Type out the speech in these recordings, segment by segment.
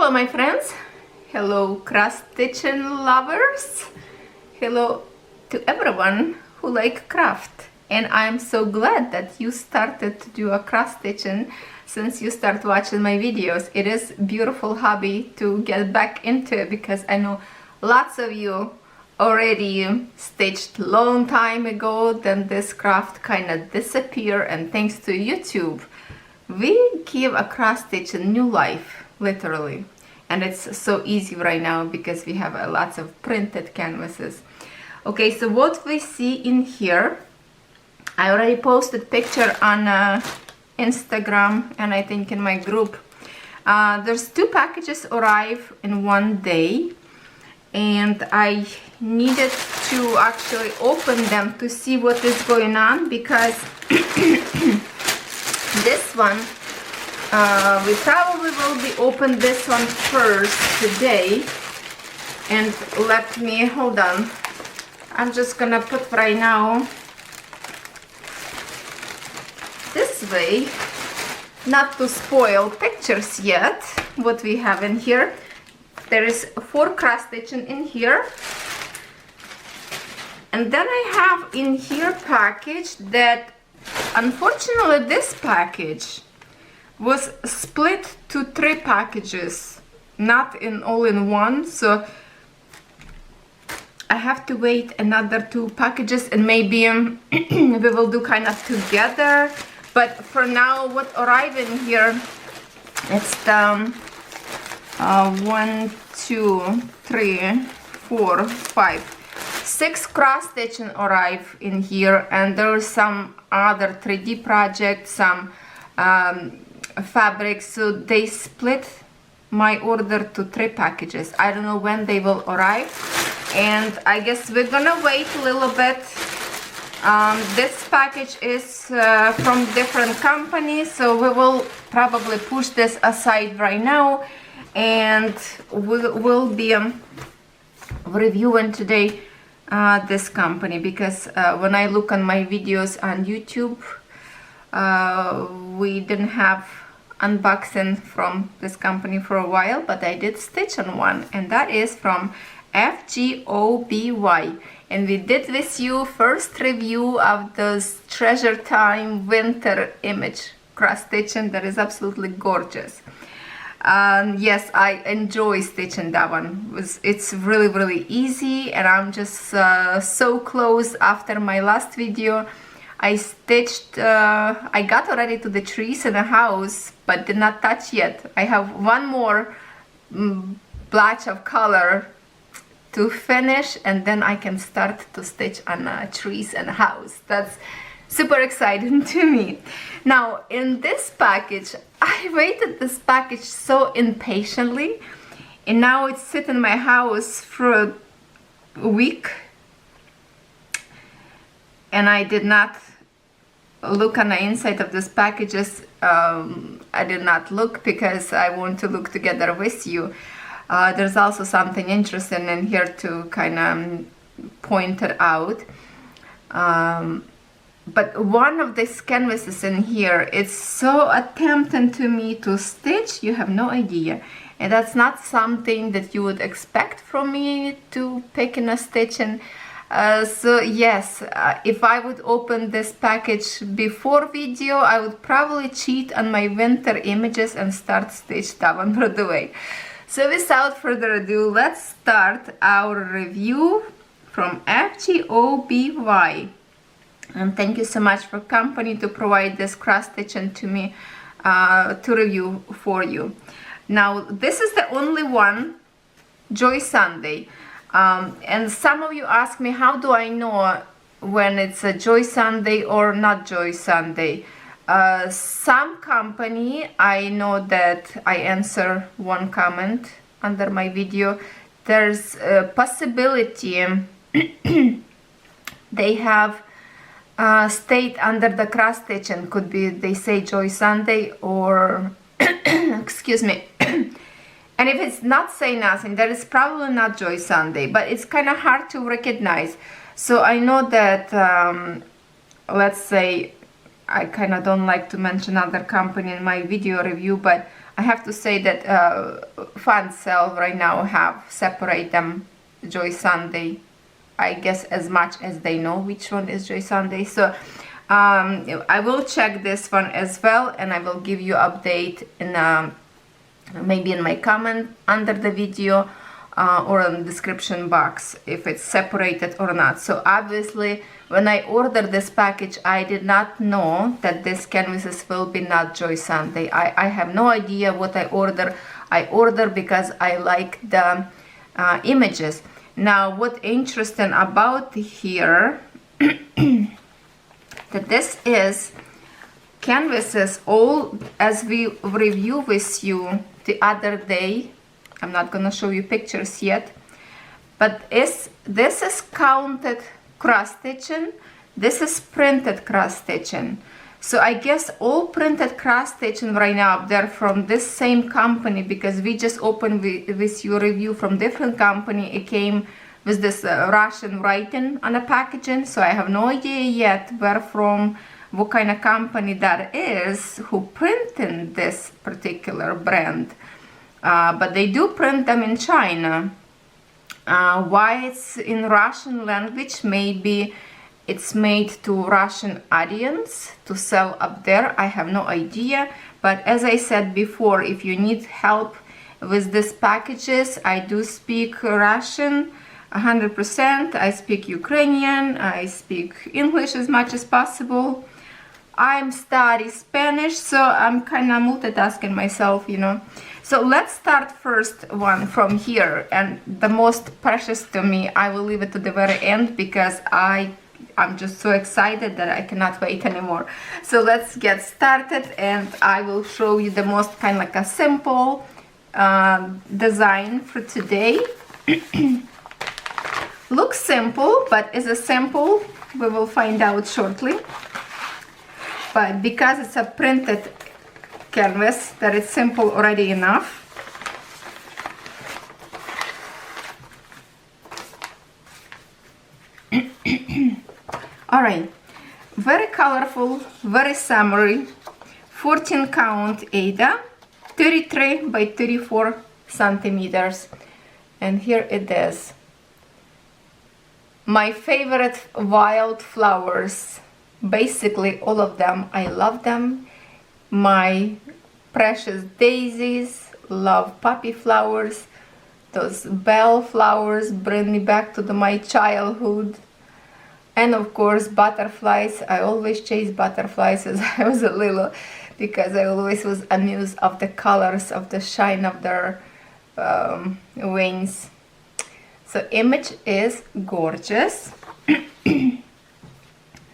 Hello my friends, hello cross stitching lovers, hello to everyone who like craft, and I'm so glad that you started to do a cross stitching since you start watching my videos. It is a beautiful hobby to get back into because I know lots of you already stitched long time ago, then this craft kind of disappeared, and thanks to YouTube we give a cross stitch a new life, literally. And it's so easy right now because we have lots of printed canvases. Okay, so what we see in here, I already posted picture on Instagram and I think in my group. There's 2 packages arrive in one day, and I needed to actually open them to see what is going on because this one, we probably will be open this one first today. And let me, hold on, I'm just gonna put right now this way, not to spoil pictures yet, what we have in here. There is 4 cross stitching in here. And then I have in here package that, unfortunately, this package was split to 3 packages, not in all in one, so I have to wait another 2 packages and maybe we will do kind of together. But for now, what arrived in here, it's the 1, 2, 3, 4, 5, 6 cross stitching arrive in here, and there are some other 3D projects, some fabrics, so they split my order to 3 packages. I don't know when they will arrive, and I guess we're gonna wait a little bit. This package is from different companies, so we will probably push this aside right now, and we'll be reviewing today this company because when I look on my videos on YouTube, we didn't have unboxing from this company for a while, but I did stitch on one, and that is from FGOBY, and we did with you first review of this Treasure Time winter image cross stitching that is absolutely gorgeous. Yes, I enjoy stitching that one. It's really easy, and I'm just so close. After my last video I stitched, I got already to the trees in the house but did not touch yet. I have one more blotch of color to finish, and then I can start to stitch on trees and house. That's super exciting to me. Now in this package, I waited this package so impatiently, and now it's sitting in my house for a week, and I did not look on the inside of this packages. I did not look because I want to look together with you. There's also something interesting in here to kind of point it out. But one of these canvases in here, it's so tempting to me to stitch, you have no idea. And that's not something that you would expect from me to pick in a stitching. So yes, if I would open this package before video, I would probably cheat on my winter images and start stitch that one right away. So without further ado, let's start our review from FGOBY. And thank you so much for company to provide this cross stitching to me to review for you. Now this is the only one, Joy Sunday. And some of you ask me, how do I know when it's a Joy Sunday or not Joy Sunday? Some company, I know that I answer one comment under my video. There's a possibility they have stayed under the cross stitching. Could be they say Joy Sunday or excuse me. And if it's not say nothing, that is probably not Joy Sunday, but it's kind of hard to recognize. So I know that let's say I kind of don't like to mention other company in my video review, but I have to say that Fan Sale right now have separate them, Joy Sunday, I guess, as much as they know which one is Joy Sunday. So I will check this one as well, and I will give you update in maybe in my comment under the video or in the description box if it's separated or not. So obviously when I ordered this package, I did not know that these canvases will be not Joy Sunday. I have no idea what I order. I order because I like the images. Now what interesting about here that this is canvases all as we review with you the other day. I'm not gonna show you pictures yet, but this is counted cross stitching, this is printed cross stitching. So I guess all printed cross stitching right now up there from this same company, because we just opened with your review from different company. It came with this Russian writing on the packaging, so I have no idea yet where from, what kind of company that is who printed this particular brand. But they do print them in China. Why it's in Russian language? Maybe it's made to Russian audience to sell up there. I have no idea. But as I said before, if you need help with these packages, I do speak Russian 100%. I speak Ukrainian. I speak English as much as possible. I'm studying Spanish, so I'm kind of multitasking myself, you know. So let's start first one from here, and the most precious to me, I will leave it to the very end because I'm just so excited that I cannot wait anymore. So let's get started, and I will show you the most kind of like a simple design for today. Looks simple, but is it simple? We will find out shortly. But because it's a printed canvas, that it's simple already enough. All right, very colorful, very summery, 14 count Ada, 33 by 34 centimeters. And here it is. My favorite wildflowers. Basically all of them, I love them. My precious daisies, love poppy flowers. Those bell flowers bring me back to my childhood. And of course butterflies. I always chase butterflies as I was a little, because I always was amused of the colors, of the shine of their wings. So image is gorgeous.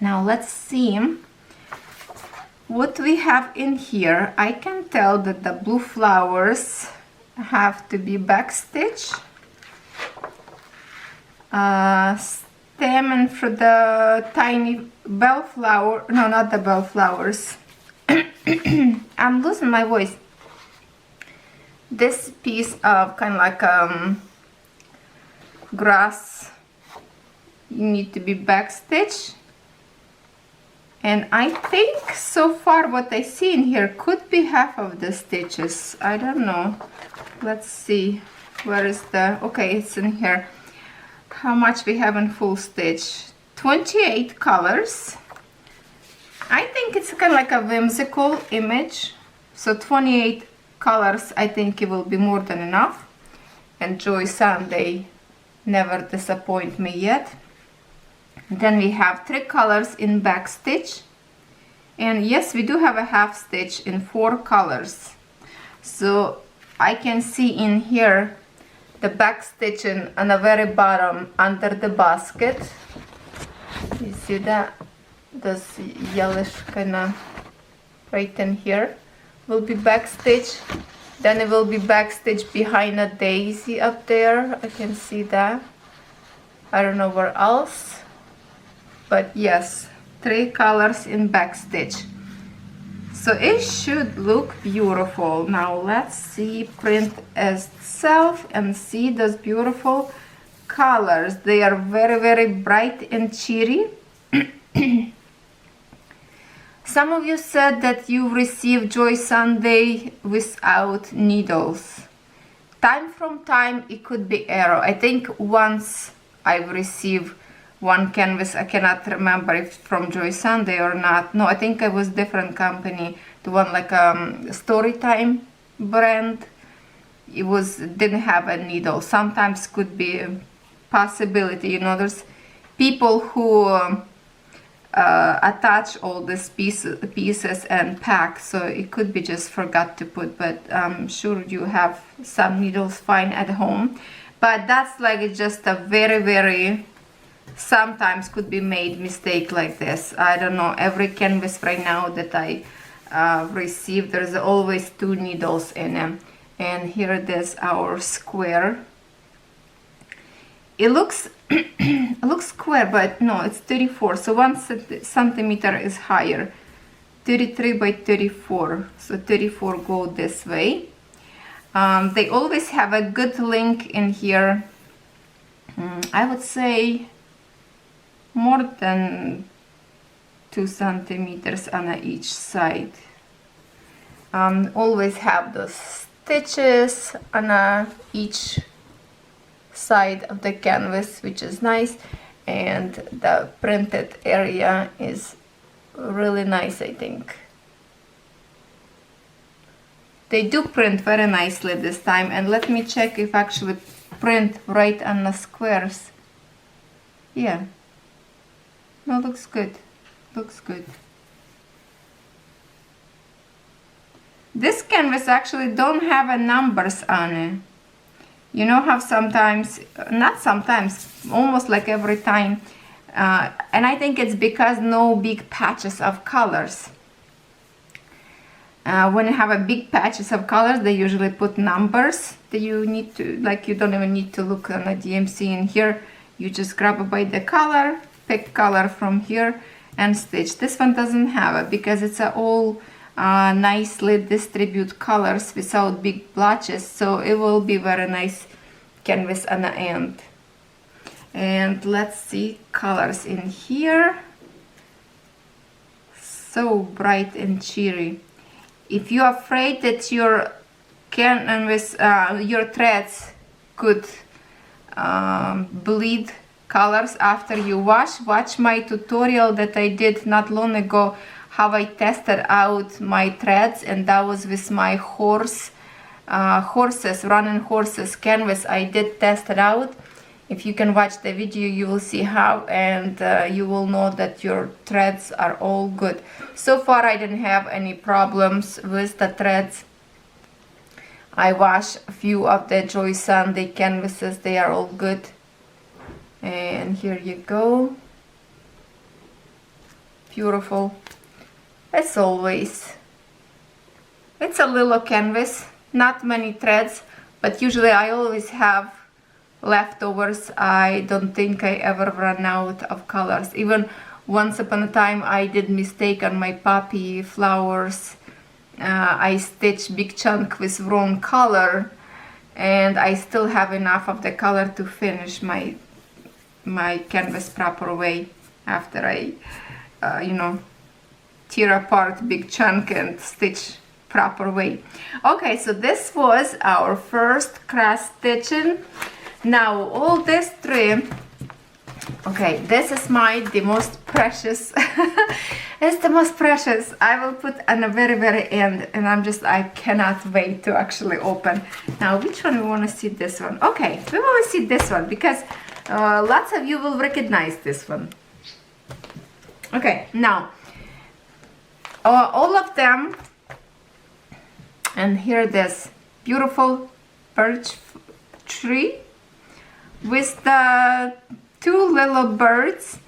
Now let's see what we have in here. I can tell that the blue flowers have to be backstitch. Stem, and for the tiny bellflower, no, not the bellflowers. I'm losing my voice. This piece of kind of like grass, you need to be backstitch. And I think so far what I see in here could be half of the stitches. I don't know. Let's see. Where is the... Okay, it's in here. How much we have in full stitch? 28 colors. I think it's kind of like a whimsical image. So 28 colors, I think it will be more than enough. And Joy Sunday never disappoint me yet. Then we have 3 colors in back stitch, and yes, we do have a half stitch in 4 colors. So I can see in here the back stitching on the very bottom under the basket. You see that? This yellowish kind of right in here will be back stitch. Then it will be back stitch behind a daisy up there. I can see that. I don't know where else. But yes, 3 colors in back stitch. So it should look beautiful. Now let's see print itself and see those beautiful colors. They are very, very bright and cheery. Some of you said that you received Joy Sunday without needles. Time from time it could be error. I think once I've received one canvas, I cannot remember if from Joy Sunday or not. No, I think it was different company, the one like Storytime brand. It didn't have a needle. Sometimes could be a possibility, you know, there's people who attach all these pieces and pack, so it could be just forgot to put, but I'm sure you have some needles fine at home. But that's like just a very sometimes could be made mistake like this. I don't know, every canvas right now that I received, there's always 2 needles in them. And here it is, our square. It looks it looks square, but no, it's 34, so 1 centimeter is higher. 33 by 34, so 34 go this way. They always have a good link in here. I would say more than 2 centimeters on each side. Always have those stitches on each side of the canvas, which is nice, and the printed area is really nice. I think they do print very nicely this time, and let me check if actually print right on the squares. Yeah, no, looks good, looks good. This canvas actually don't have a numbers on it. You know how sometimes, not sometimes, almost like every time, and I think it's because no big patches of colors. When you have a big patches of colors, they usually put numbers that you need to, like, you don't even need to look on a DMC. In here, you just grab it by the color, pick color from here, and stitch. This one doesn't have it because it's all nicely distribute colors without big blotches, so it will be very nice canvas on the end. And let's see colors in here. So bright and cheery. If you're afraid that your canvas, your threads could bleed colors after you wash, watch my tutorial that I did not long ago, how I tested out my threads, and that was with my running horses canvas. I did test it out. If you can watch the video, you will see how, and you will know that your threads are all good. So far I didn't have any problems with the threads. I washed a few of the Joy Sunday canvases, they are all good. And here you go, beautiful. As always, it's a little canvas, not many threads, but usually I always have leftovers. I don't think I ever run out of colors. Even once upon a time I did mistake on my poppy flowers. I stitched big chunk with wrong color, and I still have enough of the color to finish my canvas proper way after I you know, tear apart big chunk and stitch proper way. Okay, so this was our first cross stitching. Now all this three, okay, this is the most precious. It's the most precious. I will put on the very end, and I cannot wait to actually open. Now which one we want to see? This one. Okay, we want to see this one because lots of you will recognize this one. Okay, now all of them, and here this beautiful birch tree with the 2 little birds,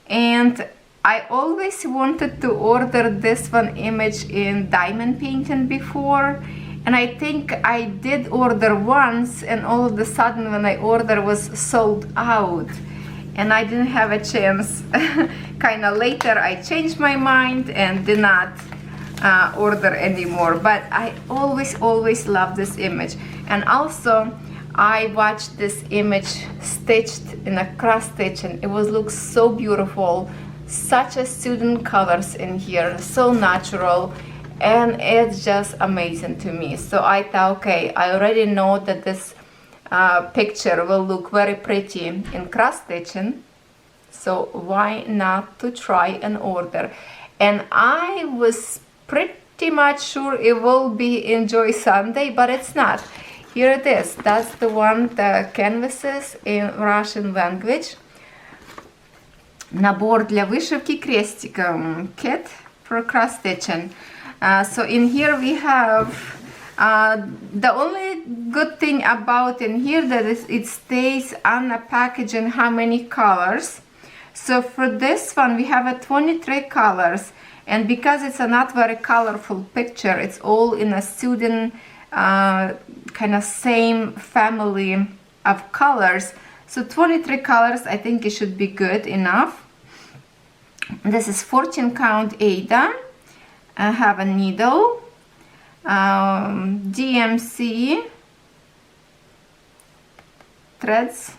and I always wanted to order this one image in diamond painting before, and I think I did order once, and all of a sudden when I ordered was sold out, and I didn't have a chance. Kind of later I changed my mind and did not order anymore, but I always love this image. And also I watched this image stitched in a cross stitch, and it looks so beautiful. such a student colors in here, so natural, and it's just amazing to me. So I thought, okay, I already know that this picture will look very pretty in cross stitching, so why not to try and order. And I was pretty much sure it will be Enjoy Sunday, but it's not. Here it is. That's the one, the canvases in Russian language. Набор для вышивки крестиком, kit for cross stitching. So in here we have the only good thing about in here that it stays on the packaging how many colors. So for this one we have a 23 colors, and because it's a not very colorful picture, it's all in a student kind of same family of colors. So 23 colors, I think it should be good enough. This is 14 count Ada. I have a needle, DMC, threads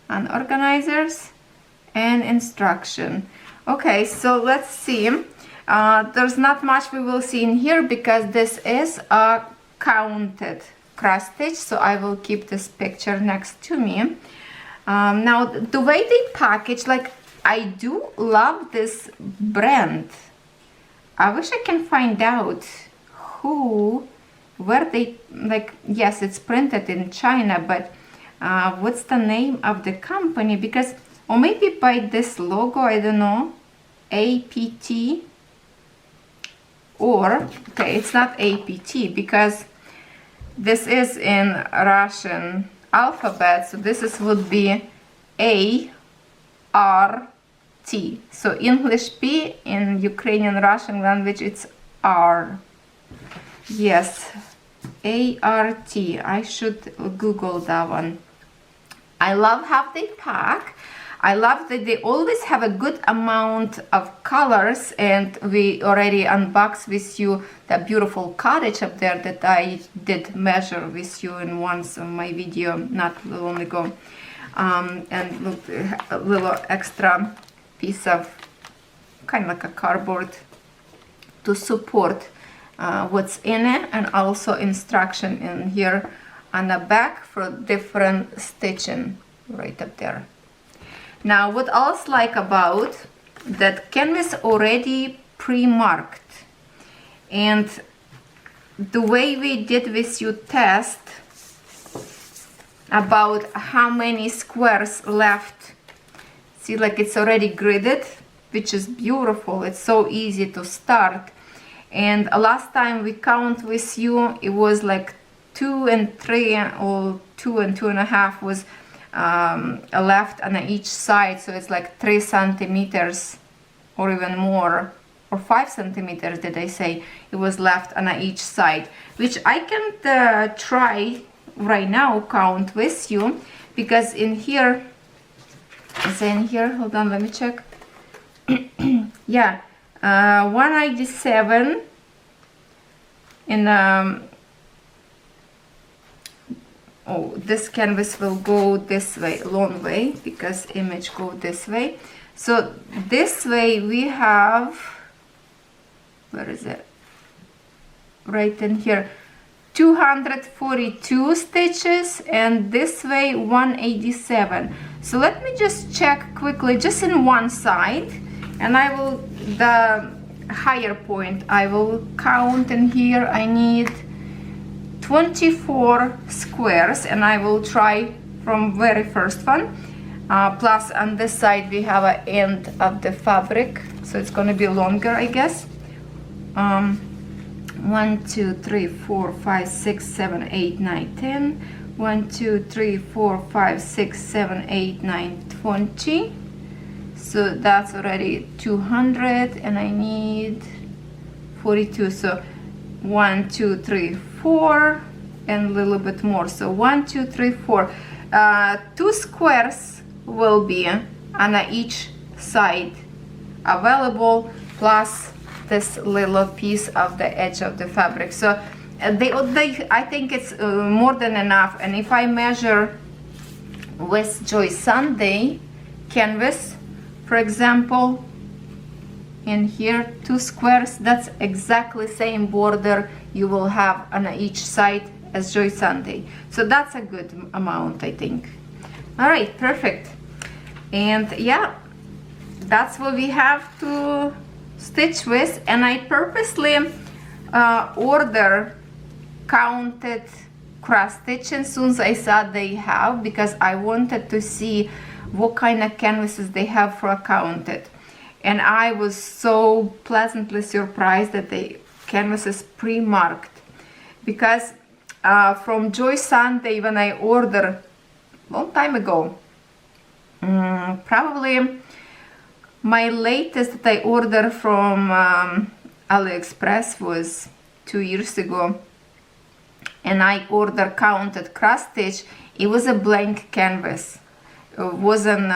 and organizers, and instruction. Okay, so let's see. There's not much we will see in here because this is a counted cross stitch, so I will keep this picture next to me. Now the way they package, like, I do love this brand. I wish I can find out where they, like, yes, it's printed in China, but what's the name of the company? Because, or maybe by this logo, I don't know, APT, or, okay, it's not APT because this is in Russian alphabet, so this would be ART. So English P, in Ukrainian Russian language it's R. Yes, ART. I should Google that one. I love how they pack. I love that they always have a good amount of colors, and we already unboxed with you the beautiful cottage up there that I did measure with you in once on my video not long ago. And look, a little extra piece of kind of like a cardboard to support what's in it, and also instruction in here on the back for different stitching right up there. Now what else like about that canvas already pre-marked, and the way we did with you test about how many squares left. See, like it's already gridded, which is beautiful. It's so easy to start. And last time we count with you, it was like 2 and 3, or 2 and 2.5 was left on each side. So it's like 3 centimeters or even more, or 5 centimeters, did I say, it was left on each side, which I can try right now count with you, because in here, is it in here? Hold on, let me check. Yeah, 187 in oh, this canvas will go this way, long way, because image go this way. So this way we have, where is it? Right in here, 242 stitches, and this way 187. So let me just check quickly just in one side, and I will, the higher point, I will count in here. I need 24 squares, and I will try from very first one, plus on this side we have an end of the fabric, so it's going to be longer, I guess. 1 2 3 4 5 6 7 8 9 10. 1 2 3 4 5 6 7 8 9 20. So that's already 200, and I need 42. So 1 2 3 4 and a little bit more. So 1 2 3 4. 2 squares will be on each side available, plus this little piece of the edge of the fabric. So I think it's more than enough. And if I measure with Joy Sunday canvas for example, and here 2 squares, that's exactly same border you will have on each side as Joy Sunday. So that's a good amount, I think. All right, perfect. And yeah, that's what we have to stitch with. And I purposely counted cross stitch as soon as I saw they have, because I wanted to see what kind of canvases they have for counted. And I was so pleasantly surprised that the canvas is pre-marked, because from Joy Sunday, when I ordered a long time ago, probably my latest that I ordered from AliExpress was 2 years ago, and I ordered counted cross stitch. It was a blank canvas. It wasn't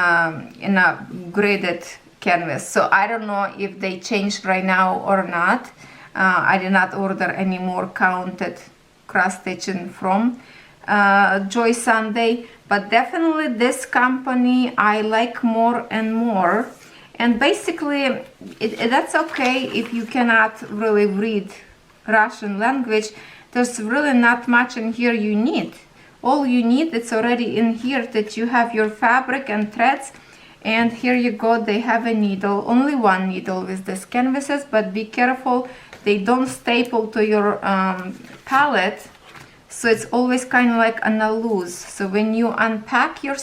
in a graded canvas, so I don't know if they changed right now or not. I did not order any more counted cross stitching from Joy Sunday, but definitely this company I like more and more. And basically that's okay if you cannot really read Russian language. There's really not much in here you need. All you need, it's already in here, that you have your fabric and threads. And here you go, they have a needle, only one needle with these canvases, but be careful they don't staple to your palette, so it's always kind of like on a loose. So when you unpack your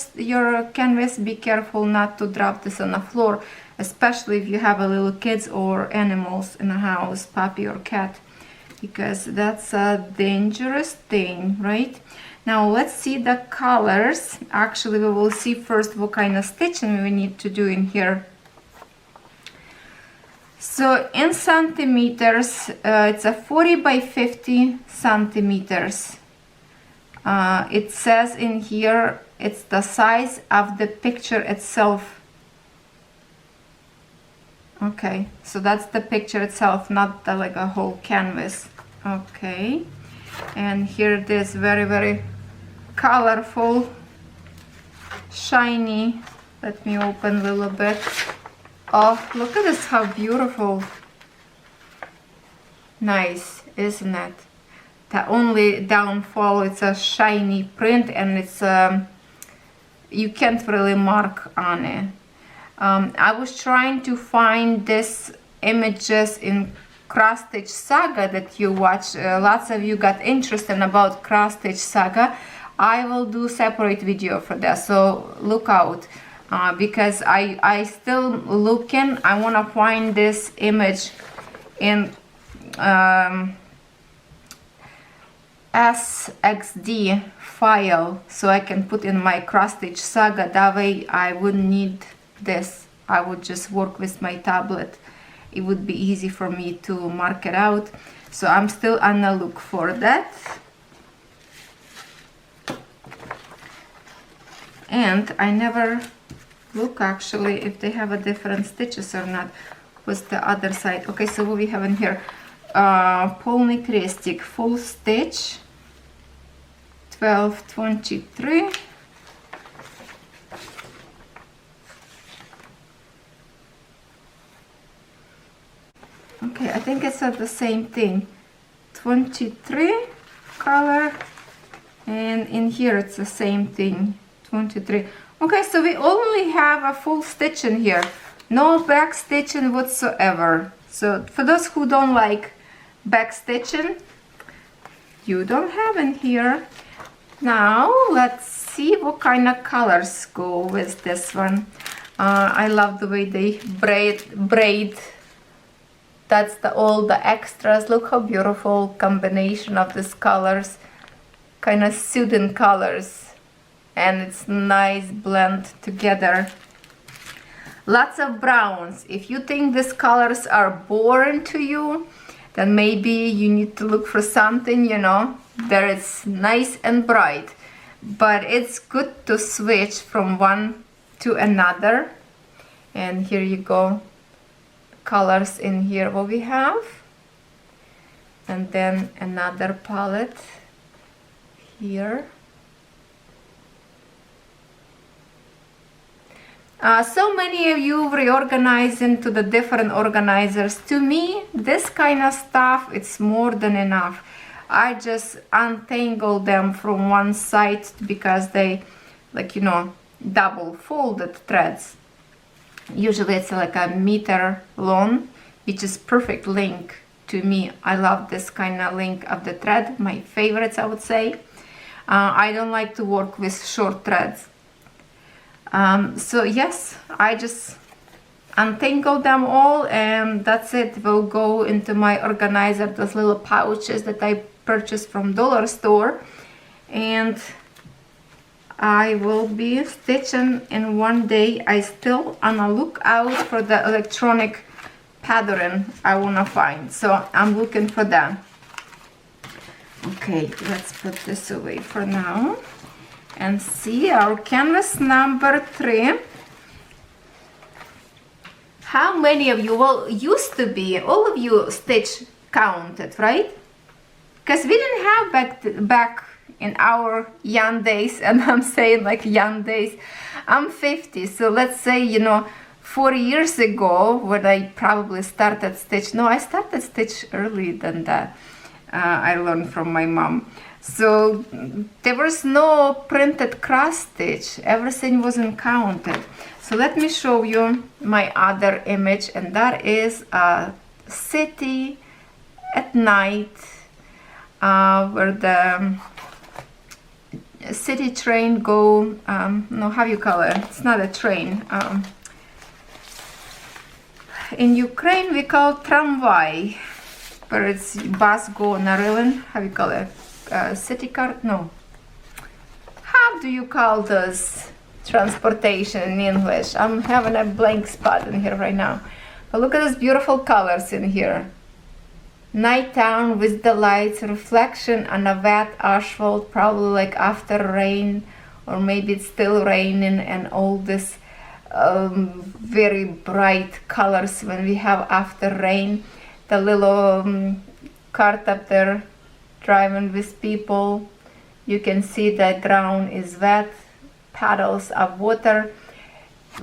canvas, be careful not to drop this on the floor, especially if you have a little kids or animals in the house, puppy or cat, because that's a dangerous thing, right? Now let's see the colors. Actually, we will see first what kind of stitching we need to do in here. So in centimeters, it's a 40 by 50 centimeters. It says in here it's the size of the picture itself. Okay, so that's the picture itself, not the, like a whole canvas. Okay, and here it is, very, very colorful, shiny. Let me open a little bit. Oh, look at this, how beautiful. Nice, isn't it? The only downfall, it's a shiny print, and it's you can't really mark on it. I was trying to find these images in Cross Stitch Saga that you watch. Lots of you got interested about Cross Stitch Saga. I will do separate video for that, so look out, because I still looking. I want to find this image in SXD file, so I can put in my Cross Stitch Saga. That way I wouldn't need this. I would just work with my tablet. It would be easy for me to mark it out. So I'm still on the look for that. And I never look actually if they have a different stitches or not with the other side. Okay, so what we have in here, Polny Krestik full stitch, 1223. Okay, I think it's the same thing, 23 color, and in here it's the same thing, 23. Okay, so we only have a full stitch in here, no back stitching whatsoever. So for those who don't like back stitching, you don't have in here. Now let's see what kind of colors go with this one. I love the way they braid. That's all the extras. Look how beautiful combination of these colors, kind of soothing colors, and it's nice blend together. Lots of browns. If you think these colors are boring to you, then maybe you need to look for something, you know, that is nice and bright. But it's good to switch from one to another. And here you go, colors in here what we have, and then another palette here. So many of you reorganize into the different organizers. To me, this kind of stuff, it's more than enough. I just untangle them from one side because they, like, you know, double folded threads. Usually it's like a meter long, which is perfect length to me. I love this kind of length of the thread, my favorites, I would say. I don't like to work with short threads. So yes, I just untangle them all, and that's it. Will go into my organizer, those little pouches that I purchased from dollar store, and I will be stitching in one day. I still on a lookout for the electronic pattern I want to find, so I'm looking for that. Okay, let's put this away for now and see our canvas number 3. How many of you, well, used to be all of you stitch counted, right? Because we didn't have back in our young days, and I'm saying like young days, I'm 50, so let's say, you know, 4 years ago when I probably started stitch. No, I started stitch earlier than that. I learned from my mom. So there was no printed cross stitch, everything wasn't counted. So let me show you my other image, and that is a city at night where the city train go, no, how you call it? It's not a train. In Ukraine we call tramway, where it's bus go on a railing. How you call it? City car? No. How do you call those transportation in English? I'm having a blank spot in here right now. But look at those beautiful colors in here. Nighttime with the lights, reflection on a wet asphalt, probably like after rain, or maybe it's still raining, and all this very bright colors when we have after rain. The little cart up there driving with people. You can see the ground is wet, puddles of water.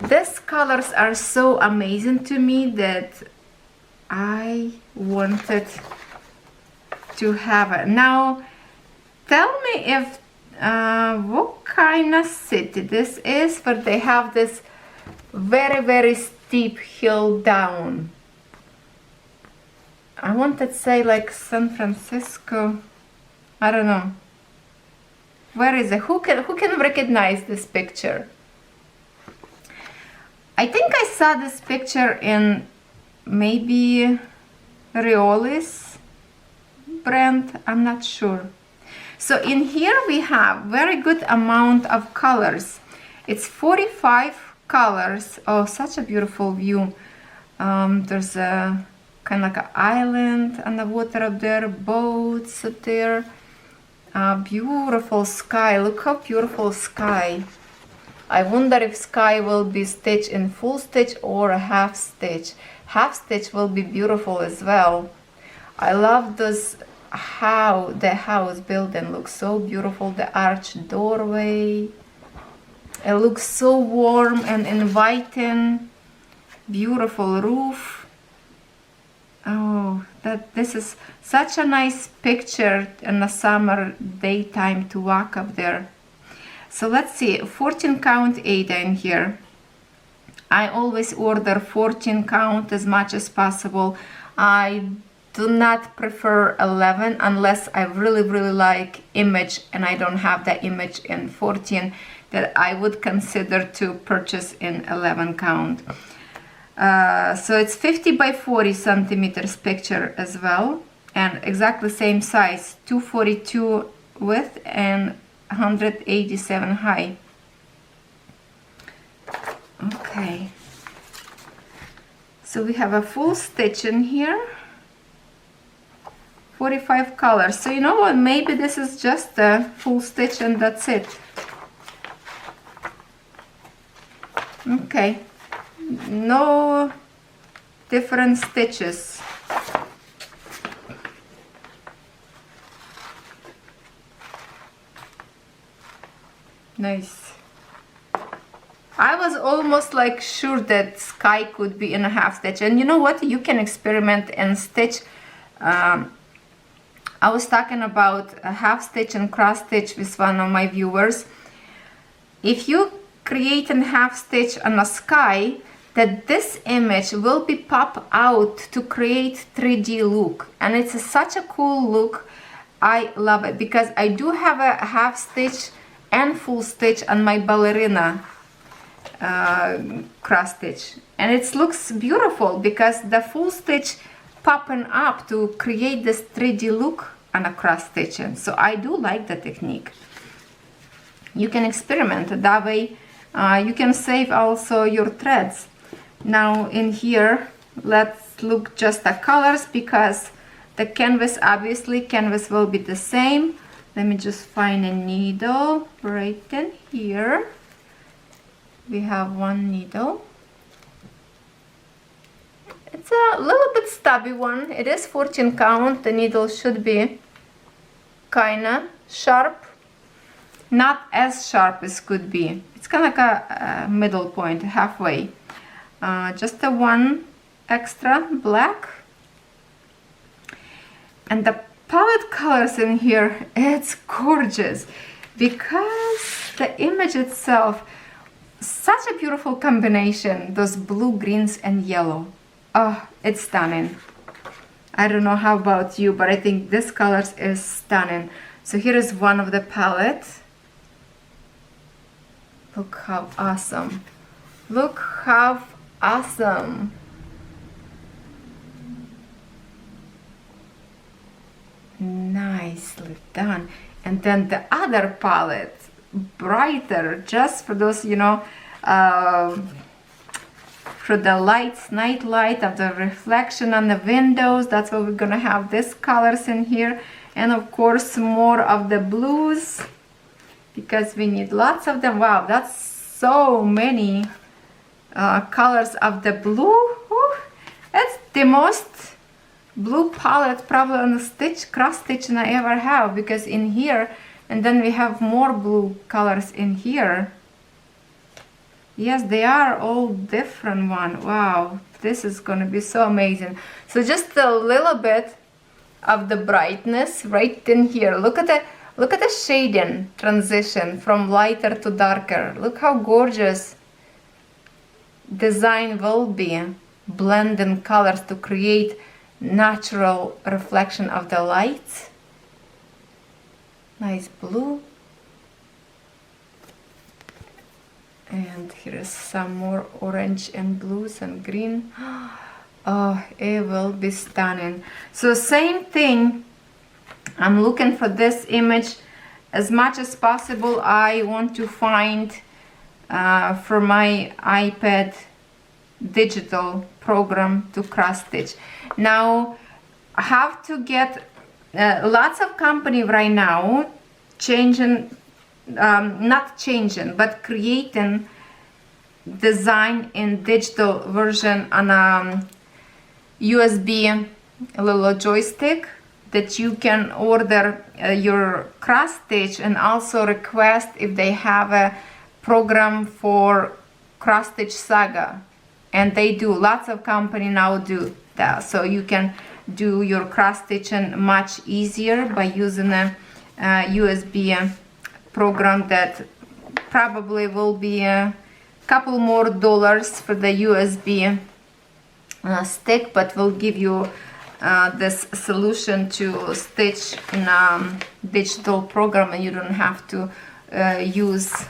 These colors are so amazing to me that I wanted to have it. Now tell me if what kind of city this is, where they have this very steep hill down. I wanted to say like San Francisco. I don't know. Where is it? Who can recognize this picture? I think I saw this picture in maybe Rioli's brand. I'm not sure. So in here we have very good amount of colors. It's 45 colors. Oh, such a beautiful view. There's a kind of like an island on the water up there, boats up there, beautiful sky. Look how beautiful sky. I wonder if sky will be stitched in full stitch or a half stitch. Half stitch will be beautiful as well. I love this, how the house building looks so beautiful. The arched doorway, it looks so warm and inviting. Beautiful roof. Oh, this is such a nice picture in the summer daytime to walk up there. So let's see, 14 count Ada in here. I always order 14 count as much as possible. I do not prefer 11 unless I really like image and I don't have that image in 14 that I would consider to purchase in 11 count. So it's 50 by 40 centimeters picture as well, and exactly same size, 242 width and 187 high. Okay, so we have a full stitch in here, 45 colors. So you know what, maybe this is just a full stitch and that's it. Okay, no different stitches. Nice. I was almost like sure that sky could be in a half stitch. And you know what? You can experiment and stitch. I was talking about a half stitch and cross stitch with one of my viewers. If you create a half stitch on a sky, that this image will be pop out to create 3D look, and it's such a cool look. I love it because I do have a half stitch and full stitch on my ballerina cross stitch, and it looks beautiful because the full stitch popping up to create this 3D look on a cross stitching. So I do like the technique. You can experiment that way. You can save also your threads. Now in here, let's look just the colors because the canvas, obviously canvas will be the same. Let me just find a needle right in here. We have one needle. It's a little bit stubby one. It is 14 count. The needle should be kinda sharp. Not as sharp as could be. It's kind of like a middle point, halfway. Just a one extra black. And the palette colors in here, it's gorgeous because the image itself, such a beautiful combination, those blue, greens and yellow. Oh, it's stunning. I don't know how about you, but I think this colors is stunning. So here is one of the palettes. Look how awesome. Look how awesome. Nicely done. And then the other palette, brighter, just for those, you know, for the lights, night light of the reflection on the windows. That's why we're gonna have these colors in here. And of course more of the blues because we need lots of them. Wow, that's so many colors of the blue. Whew. That's the most blue palette probably on the stitch, cross stitch I ever have, because in here, and then we have more blue colors in here. Yes, they are all different one. Wow, this is gonna be so amazing. So just a little bit of the brightness right in here. Look at the shading transition from lighter to darker. Look how gorgeous design will be, blending colors to create natural reflection of the light. Nice blue. And here is some more orange and blues and green. Oh, it will be stunning. So same thing, I'm looking for this image as much as possible. I want to find for my iPad digital program to cross stitch. Now I have to get lots of company right now changing, not changing, but creating design in digital version on a USB little joystick that you can order your cross stitch and also request if they have a program for cross stitch saga. And they do, lots of company now do that, so you can do your cross stitching much easier by using a USB program that probably will be a couple more dollars for the USB stick, but will give you this solution to stitch in a digital program, and you don't have to use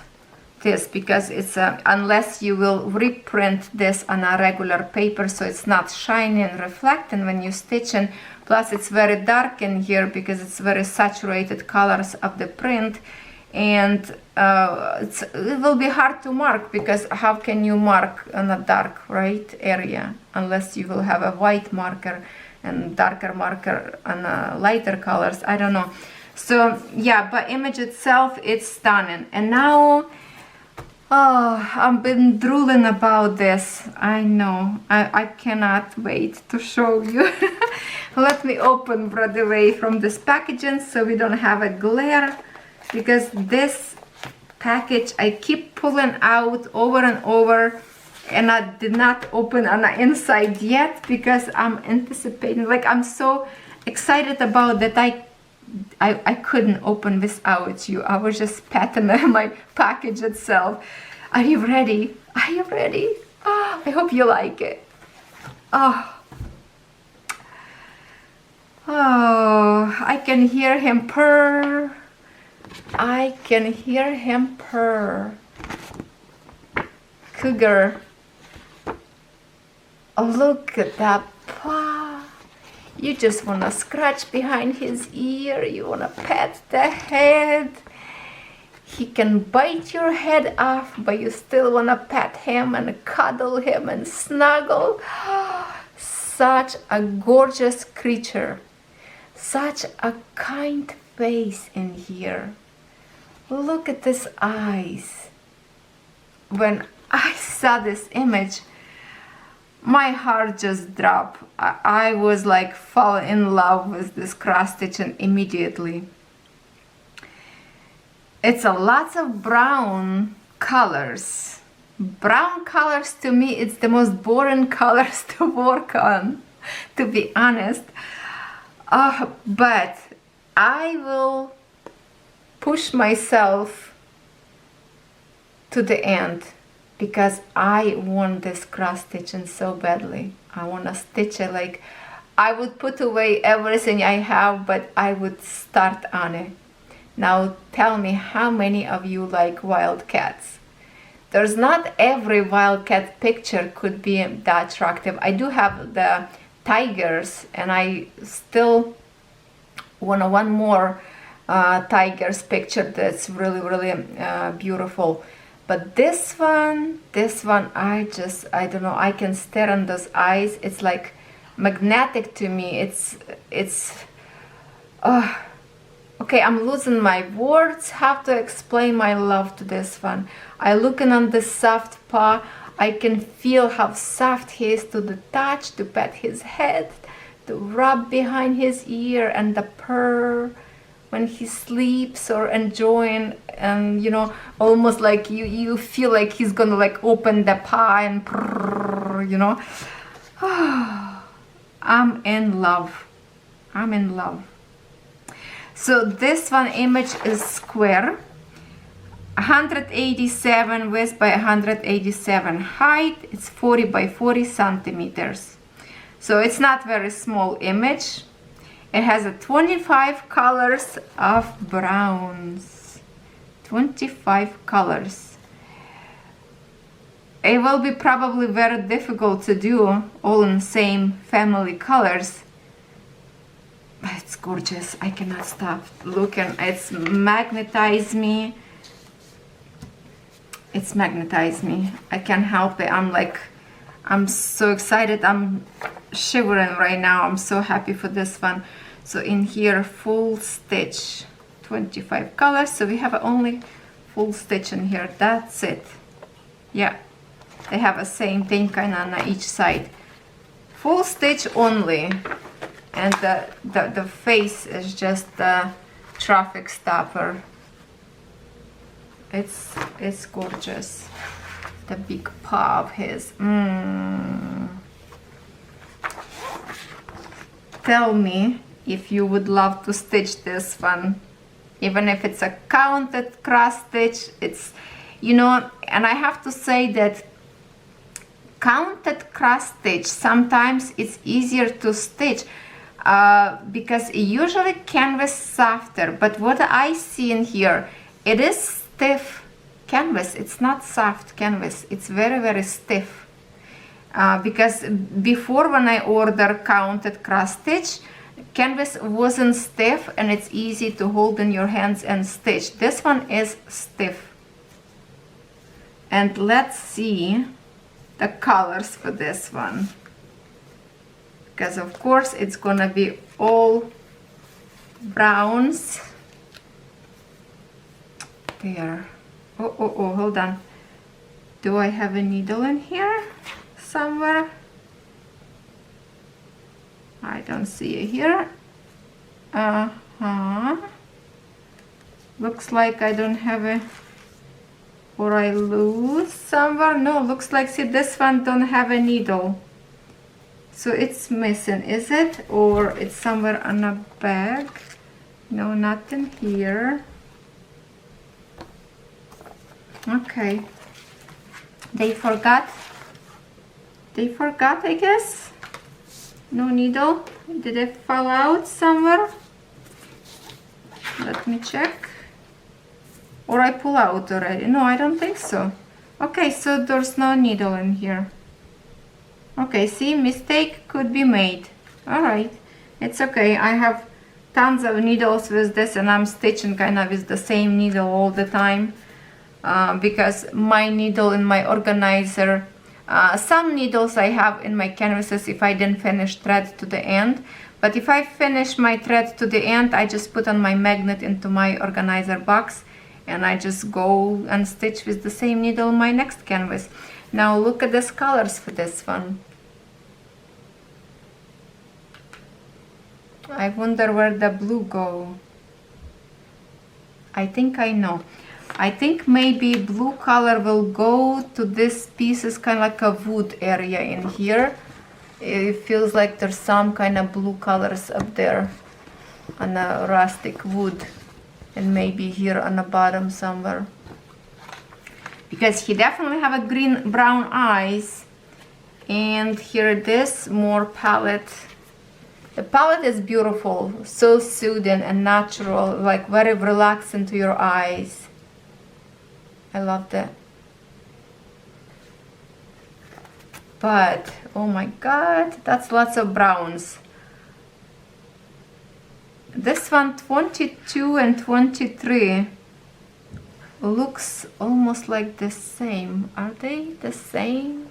this because it's unless you will reprint this on a regular paper, so it's not shiny and reflecting when you stitch. And plus it's very dark in here because it's very saturated colors of the print, and it will be hard to mark, because how can you mark on a dark right area unless you will have a white marker and darker marker on lighter colors? I don't know. So yeah, but image itself, it's stunning. And now, oh, I've been drooling about this. I know, I cannot wait to show you. Let me open right away from this packaging so we don't have a glare, because this package. I keep pulling out over and over, and I did not open on the inside yet because I'm anticipating, like I'm so excited about that I couldn't open without you. I was just patting my package itself. Are you ready? Are you ready? Oh, I hope you like it. Oh. Oh, I can hear him purr. I can hear him purr. Cougar. Oh, look at that paw. You just want to scratch behind his ear. You want to pat the head. He can bite your head off, but you still want to pet him and cuddle him and snuggle. Such a gorgeous creature. Such a kind face in here. Look at his eyes. When I saw this image, my heart just dropped. I was like fall in love with this cross stitching immediately. It's a lots of brown colors. Brown colors, to me, it's the most boring colors to work on, to be honest. But I will push myself to the end because I want this cross stitching so badly. I want to stitch it, like I would put away everything I have, but I would start on it. Now tell me, how many of you like wildcats? There's not every wildcat picture could be that attractive. I do have the tigers, and I still want one more tigers picture that's really beautiful. But this one, I don't know, I can stare on those eyes. It's like magnetic to me. It's okay, I'm losing my words how to explain my love to this one. I looking on the soft paw. I can feel how soft he is to the touch, to pat his head, to rub behind his ear, and the purr when he sleeps or enjoying, and you know, almost like you feel like he's gonna like open the paw and purr, you know. I'm in love. I'm in love. So this one image is square, 187 width by 187 height. It's 40 by 40 centimeters. So it's not very small image. It has a 25 colors of browns. 25 colors. It will be probably very difficult to do all in same family colors. But it's gorgeous. I cannot stop looking. It's magnetized me. It's magnetized me. I can't help it. I'm so excited. I'm shivering right now. I'm so happy for this one. So in here, full stitch, 25 colors. So we have only full stitch in here. That's it. Yeah, they have the same thing kind of on each side. Full stitch only. And the face is just the traffic stopper. It's gorgeous. The big paw of his. Tell me if you would love to stitch this one, even if it's a counted cross stitch. It's, you know, and I have to say that counted cross stitch, sometimes it's easier to stitch because usually canvas softer, but what I see in here, it is stiff canvas. It's not soft canvas. It's very stiff. Because before, when I order counted cross stitch, canvas wasn't stiff and it's easy to hold in your hands and stitch. This one is stiff. And let's see the colors for this one, because of course it's gonna be all browns. There. Oh, hold on. Do I have a needle in here somewhere? I don't see it here. Looks like I don't have a or I lose somewhere. No, looks like, see, this one don't have a needle, so it's missing, is it? Or it's somewhere on a bag. No, not in here. Okay, they forgot, I guess. No needle. Did it fall out somewhere? Let me check. Or I pull out already. No, I don't think so. Okay, so there's no needle in here. Okay, see, mistake could be made. All right, it's okay. I have tons of needles with this, and I'm stitching kind of with the same needle all the time, because my needle in my organizer, some needles I have in my canvases if I didn't finish thread to the end, but if I finish my thread to the end, I just put on my magnet into my organizer box, and I just go and stitch with the same needle on my next canvas. Now look at these colors for this one. I wonder where the blue go. I think I know. I think maybe blue color will go to this piece, is kind of like a wood area in here. It feels like there's some kind of blue colors up there on a rustic wood, and maybe here on the bottom somewhere, because he definitely have a green brown eyes. And here this more palette. The palette is beautiful, so soothing and natural, like very relaxing to your eyes. I love that. But oh my god, that's lots of browns. This one, 22 and 23, looks almost like the same. Are they the same?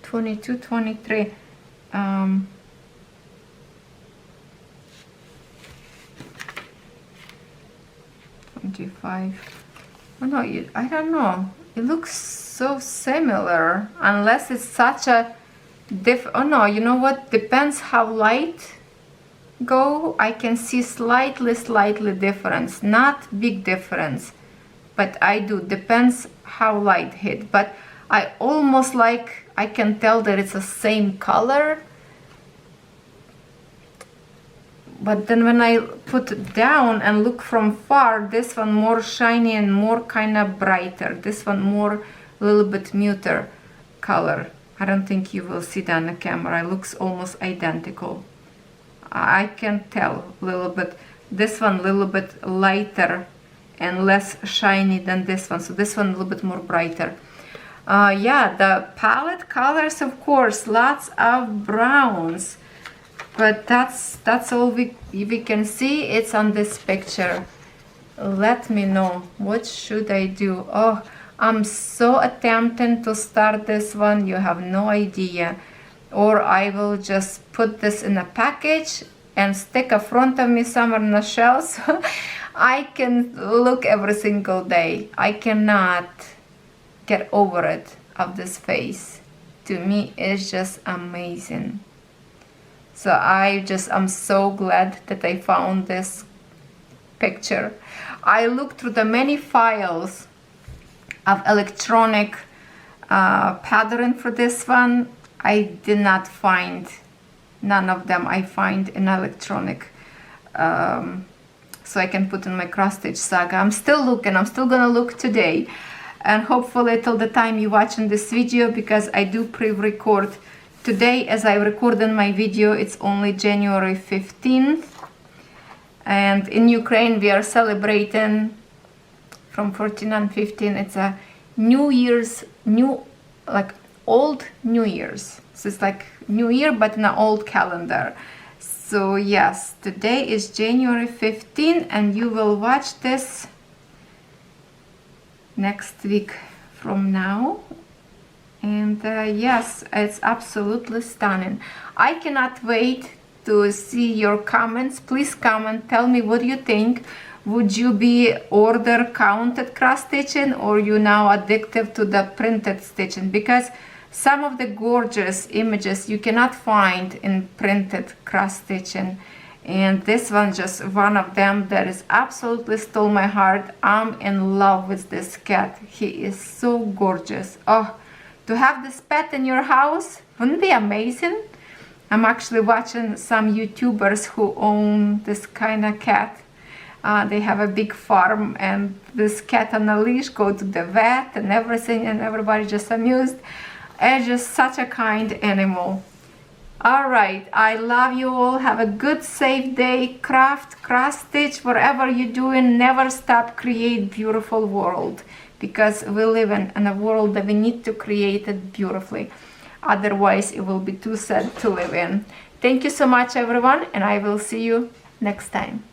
22, 23. 25. Oh no, I don't know. It looks so similar, unless it's such a oh no, you know what? Depends how light go. I can see slightly difference, not big difference, but I do. Depends how light hit. But I almost like I can tell that it's the same color. But then when I put it down and look from far, this one more shiny and more kind of brighter. This one more a little bit muter color. I don't think you will see that on the camera. It looks almost identical. I can tell a little bit. This one a little bit lighter and less shiny than this one. So this one a little bit more brighter. Yeah, the palette colors, of course, lots of browns. But that's all we can see. It's on this picture. Let me know, what should I do? Oh, I'm so attempting to start this one, you have no idea. Or I will just put this in a package and stick in front of me somewhere on the shelf, so I can look every single day. I cannot get over it, of this face. To me, it's just amazing. So I'm so glad that I found this picture. I looked through the many files of electronic pattern for this one. I did not find none of them. I find in electronic, so I can put in my cross stitch saga. I'm still looking. I'm still gonna look today, and hopefully till the time you're watching this video, because I do pre-record. Today, as I record in my video, it's only January 15th, and in Ukraine we are celebrating from 14 and 15. It's a New Year's, like old New Year's. So it's like New Year, but in an old calendar. So yes, today is January 15, and you will watch this next week from now. And yes, it's absolutely stunning. I cannot wait to see your comments. Please comment, tell me what you think. Would you be order counted cross stitching, or you now addicted to the printed stitching? Because some of the gorgeous images you cannot find in printed cross stitching, And this one, just one of them that is absolutely stole my heart. I'm in love with this cat. He is so gorgeous. Oh, to have this pet in your house, wouldn't it be amazing? I'm actually watching some YouTubers who own this kind of cat. They have a big farm, and this cat on a leash go to the vet and everything, and everybody just amused. It's just such a kind animal. All right, I love you all. Have a good, safe day. Craft, cross stitch, whatever you're doing, never stop. Create beautiful world, because we live in a world that we need to create it beautifully. Otherwise, it will be too sad to live in. Thank you so much, everyone, and I will see you next time.